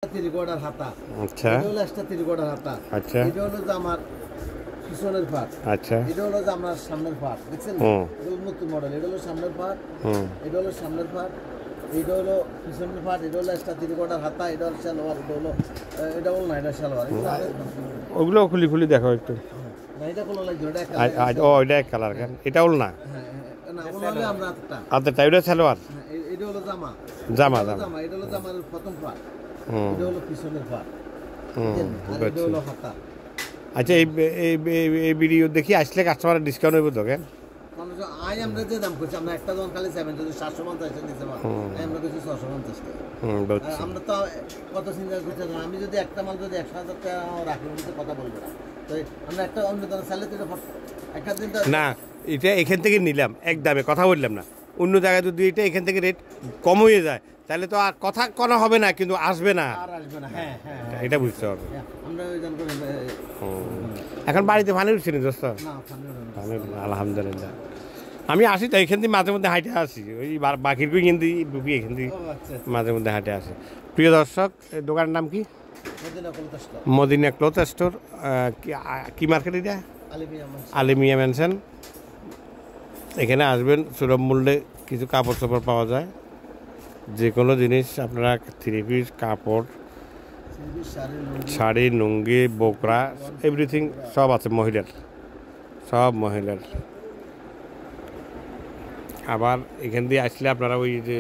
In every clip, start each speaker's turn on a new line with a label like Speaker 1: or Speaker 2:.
Speaker 1: তিরিকোটার হাতা।
Speaker 2: আচ্ছা,
Speaker 1: এটা হলো একটা তিরিকোটার হাতা।
Speaker 2: আচ্ছা,
Speaker 1: এটা হলো যে আমার পিছনের পাট।
Speaker 2: আচ্ছা,
Speaker 1: এটা হলো যে আমার সামনের পাট, দেখছেন?
Speaker 2: হুম,
Speaker 1: এটা হলো নতুন মডেল। এটা হলো সামনের পাট,
Speaker 2: হুম,
Speaker 1: এটা হলো সামনের পাট, এটা হলো পিছনের পাট, এটা হলো একটা তিরিকোটার হাতা, এটা হলো সালোয়ার, এটা হলো না, এটা সালোয়ার।
Speaker 2: ওগুলো খুলি খুলি দেখো একটু।
Speaker 1: না, এটা কোনো লাগবে না, এটা এক
Speaker 2: ও এটা এক কালার কেন, এটা ওল না
Speaker 1: না, ওগুলো হলে আমরা হাতটা।
Speaker 2: আচ্ছা, ওটা সালোয়ার,
Speaker 1: এটা হলো জামা,
Speaker 2: জামা
Speaker 1: এটা হলো
Speaker 2: জামা,
Speaker 1: জামা, এটা হলো জামার প্রথম পাট,
Speaker 2: হুম,
Speaker 1: এটা হলো পিছনের পাট,
Speaker 2: হুম,
Speaker 1: আর এটা হলো হাতা।
Speaker 2: আচ্ছা, এই ভিডিও দেখি আসলে কাস্টমারের ডিসকাউন্ট হইব তো কেন?
Speaker 1: আজ আমরা যে দাম করছি, আমরা একটা দোকান খালি যাবেন যদি 750 নিতে পারি, আমরা কিছু 650 টাকা। আমরা তো কত চিন্তা করছি, আমি যদি একটা মাল যদি 100,000 টাকা রাখি, তো কথা বলবো না। তো আমরা একটা অন্য দোকান চাইলে তো একটা দিন
Speaker 2: না, এটা এখান থেকে নিলাম এক দামে, কথা বললাম না। অন্য জায়গায় যদি এটা এখান থেকে রেট কম হয়ে যায় তাহলে তো আর কথা করা হবে না, কিন্তু আসবে না,
Speaker 1: আর আসবে না। হ্যাঁ, হ্যাঁ,
Speaker 2: এটা বুঝতে হবে।
Speaker 1: আমরা ওই দাম করে
Speaker 2: এখন বাড়িতে পানি উঠছি না দোস্ত?
Speaker 1: না,
Speaker 2: পানি আলহামদুলিল্লাহ। আমি আসি তো এখান থেকে মাঝে মধ্যে হাঁটে আসি, ওই বাকির কই এখান থেকে ঢুকি, এখান থেকে মাঝে মধ্যে হাঁটে আসি। প্রিয় দর্শক, এই দোকানের নাম কি? Madina cloth store. কি মার্কেট এটা? আলিমিয়া মেনশন। এখানে আসবেন, সুলভ মূল্যে কিছু কাপড় চাপড় পাওয়া যায়, যে কোনো জিনিস আপনারা, থ্রি পিস, কাপড়, শাড়ি, লুঙ্গি, বোকরা, এভরিথিং সব আছে মহিলার, সব মহিলার। আবার এখান দিয়ে আসলে আপনারা ওই যে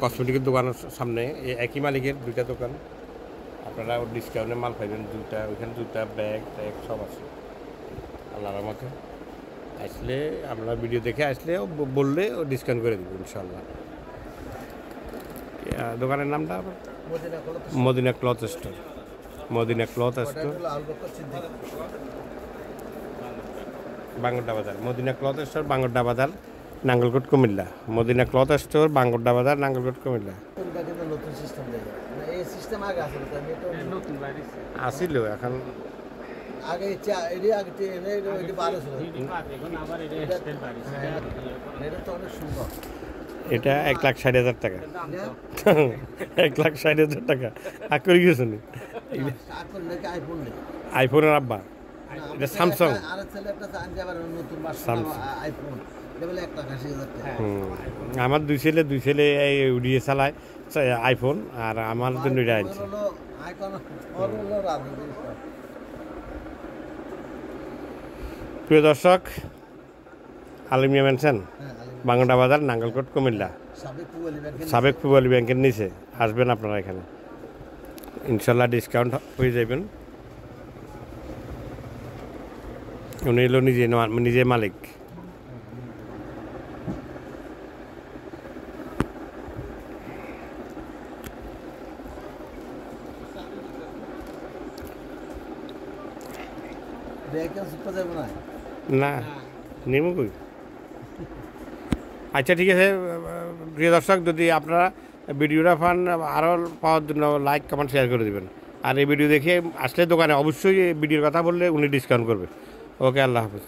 Speaker 2: কসমেটিকের দোকানের সামনে একই মালিকের দুইটা দোকান, আপনারা ডিসকাউন্টে মাল পাইবেন, দুইটা ওইখানে দুইটা ব্যাগ ট্যাগ সব আছে আল্লাহর রহমতে। আসলে আপনারা ভিডিও দেখে আসলে বললে ও ডিসকাউন্ট করে দেবো ইনশাল্লাহ। দোকানের নামটা Madina cloth store. Madina cloth store, Bangorda বাজার। মদিনা ক্লথ স্টোর, বাঙ্গরডা বাজার, নাঙ্গলকোট, কুমিল্লা। মদিনা ক্লথ স্টোর, বাঙ্গরডা বাজার, নাঙ্গলকোট, কুমিল্লা। আসিল এখন
Speaker 1: আগে
Speaker 2: এটা 1,60,000 টাকা। 1,60,000 টাকা আর করে গেছে আইফোনের আব্বা, এটা স্যামসাং। আমার দুই ছেলে এই উড়িয়ে চালায় আইফোন, আর আমার জন্য এটা আনছে। প্রিয় দর্শক, আলিমিয়া মেনশন, বাঙ্গরডা বাজার, নাঙ্গলকোট, কুমিল্লা, সাবেক পূবালী ব্যাংকের নিচে। আসবেন আপনারা এখানে, ইনশাল্লাহ ডিসকাউন্ট হয়ে যাবেন। উনি হলো নিজে মালিক। না, নেমু কই। আচ্ছা, ঠিক আছে। প্রিয় দর্শক, যদি আপনারা ভিডিওটা পান, আরও পাওয়ার জন্য লাইক, কমেন্ট, শেয়ার করে দেবেন। আর এই ভিডিও দেখে আসলে দোকানে অবশ্যই ভিডিওর কথা বললে উনি ডিসকাউন্ট করবে। ওকে, আল্লাহ হাফিজ।